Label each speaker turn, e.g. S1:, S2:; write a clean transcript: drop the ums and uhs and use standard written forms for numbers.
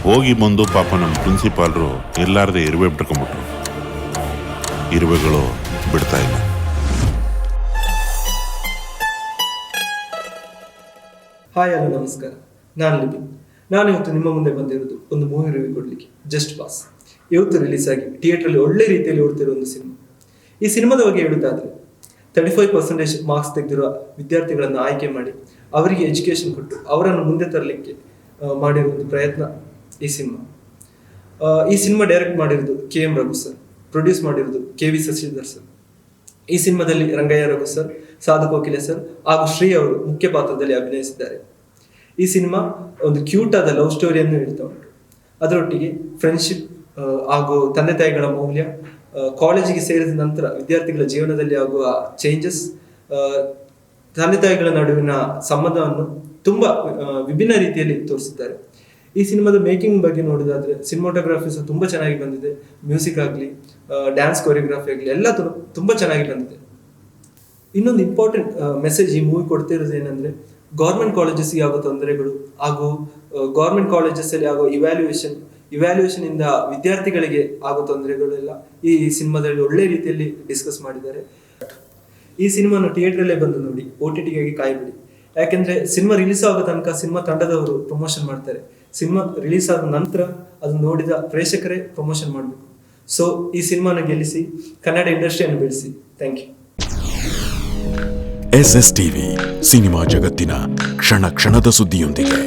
S1: ಹೋಗಿ ಬಂದು ಪಾಪ ನಮ್ಮ ಪ್ರಿನ್ಸಿಪಾಲ್ರು ಎಲ್ಲಾರದೇ ಇರುವೆ ಬಿಟ್ಕೊಂಡ್ಬಿಟ್ರು. ಇರುವೆಗಳು ಬಿಡ್ತಾ ಇಲ್ಲ.
S2: ಹಾಯ್ ಹಲೋ ನಮಸ್ಕಾರ, ನಾನು ಲಿಪಿನ್. ನಾನು ಇವತ್ತು ನಿಮ್ಮ ಮುಂದೆ ಬಂದಿರೋದು ಒಂದು ಮೂವಿ ರಿವ್ಯೂ ಕೊಡಲಿಕ್ಕೆ. ಜಸ್ಟ್ ಪಾಸ್ ಇವತ್ತು ರಿಲೀಸ್ ಆಗಿ ಥಿಯೇಟ್ರಲ್ಲಿ ಒಳ್ಳೆ ರೀತಿಯಲ್ಲಿ ಓಡ್ತಿರೋ ಒಂದು ಸಿನಿಮಾ. ಈ ಸಿನಿಮಾದ ಬಗ್ಗೆ ಹೇಳುವುದಾದರೆ 35% ಮಾರ್ಕ್ಸ್ ತೆಗೆದಿರುವ ವಿದ್ಯಾರ್ಥಿಗಳನ್ನು ಆಯ್ಕೆ ಮಾಡಿ ಅವರಿಗೆ ಎಜುಕೇಶನ್ ಕೊಟ್ಟು ಅವರನ್ನು ಮುಂದೆ ತರಲಿಕ್ಕೆ ಮಾಡಿರೋ ಒಂದು ಪ್ರಯತ್ನ ಈ ಸಿನಿಮಾ. ಈ ಸಿನಿಮಾ ಡೈರೆಕ್ಟ್ ಮಾಡಿರೋದು KM ರಘು ಸರ್, ಪ್ರೊಡ್ಯೂಸ್ ಮಾಡಿರೋದು KV ಶಶಿಧರ್ ಸರ್. ಈ ಸಿನಿಮಾದಲ್ಲಿ ರಂಗಯ್ಯ ರಘು ಸರ್, ಸಾಧು ಕೋಕಿಲೆ ಸರ್ ಹಾಗೂ ಶ್ರೀ ಅವರು ಮುಖ್ಯ ಪಾತ್ರದಲ್ಲಿ ಅಭಿನಯಿಸಿದ್ದಾರೆ. ಈ ಸಿನಿಮಾ ಒಂದು ಕ್ಯೂಟ್ ಆದ ಲವ್ ಸ್ಟೋರಿಯನ್ನು ಹೇಳ್ತಾ ಉಂಟು. ಅದರೊಟ್ಟಿಗೆ ಫ್ರೆಂಡ್ಶಿಪ್ ಹಾಗೂ ತಂದೆ ತಾಯಿಗಳ ಮೌಲ್ಯ, ಕಾಲೇಜಿಗೆ ಸೇರಿದ ನಂತರ ವಿದ್ಯಾರ್ಥಿಗಳ ಜೀವನದಲ್ಲಿ ಆಗುವ ಚೇಂಜಸ್, ತಂದೆ ತಾಯಿಗಳ ನಡುವಿನ ಸಂಬಂಧವನ್ನು ತುಂಬಾ ವಿಭಿನ್ನ ರೀತಿಯಲ್ಲಿ ತೋರಿಸಿದ್ದಾರೆ. ಈ ಸಿನಿಮಾದ ಮೇಕಿಂಗ್ ಬಗ್ಗೆ ನೋಡೋದಾದ್ರೆ ಸಿನಿಮಾಟೋಗ್ರಫಿ ಸಹ ತುಂಬಾ ಚೆನ್ನಾಗಿ ಬಂದಿದೆ. ಮ್ಯೂಸಿಕ್ ಆಗಲಿ, ಡ್ಯಾನ್ಸ್ ಕೊರಿಯೋಗ್ರಫಿ ಆಗಲಿ ಎಲ್ಲ ತುಂಬಾ ಚೆನ್ನಾಗಿ ಬಂದಿದೆ. ಇನ್ನೊಂದು ಇಂಪಾರ್ಟೆಂಟ್ ಮೆಸೇಜ್ ಈ ಮೂವಿ ಕೊಡ್ತಿರೋದು ಏನಂದ್ರೆ, ಗೌರ್ಮೆಂಟ್ ಕಾಲೇಜಸ್ಗೆ ಆಗೋ ತೊಂದರೆಗಳು ಹಾಗೂ ಗೌರ್ಮೆಂಟ್ ಕಾಲೇಜಸ್ ಅಲ್ಲಿ ಆಗೋ ಇವ್ಯಾಲ್ಯೂಯೇಷನ್ ಇಂದ ವಿದ್ಯಾರ್ಥಿಗಳಿಗೆ ಆಗೋ ತೊಂದರೆಗಳೆಲ್ಲ ಈ ಸಿನಿಮಾದಲ್ಲಿ ಒಳ್ಳೆ ರೀತಿಯಲ್ಲಿ ಡಿಸ್ಕಸ್ ಮಾಡಿದ್ದಾರೆ. ಈ ಸಿನಿಮಾನ ಥಿಯೇಟ್ರಲ್ಲೇ ಬಂದು ನೋಡಿ, OTTಗಾಗಿ ಕಾಯ್ಬಿಡಿ. ಯಾಕೆಂದ್ರೆ ಸಿನಿಮಾ ರಿಲೀಸ್ ಆಗೋ ತನಕ ಸಿನಿಮಾ ತಂಡದವರು ಪ್ರಮೋಷನ್ ಮಾಡ್ತಾರೆ. ಸಿನಿಮಾ ರಿಲೀಸ್ ಆದ ನಂತರ ಅದು ನೋಡಿದ ಪ್ರೇಕ್ಷಕರೇ ಪ್ರಮೋಷನ್ ಮಾಡಬೇಕು. ಸೊ ಈ ಸಿನಿಮಾನ ಗೆಲ್ಲಿಸಿ ಕನ್ನಡ ಇಂಡಸ್ಟ್ರಿಯನ್ನು ಬೆಳೆಸಿ. Thank you.
S3: SSTV ಸಿನಿಮಾ ಜಗತ್ತಿನ ಕ್ಷಣ ಕ್ಷಣದ ಸುದ್ದಿಯೊಂದಿಗೆ.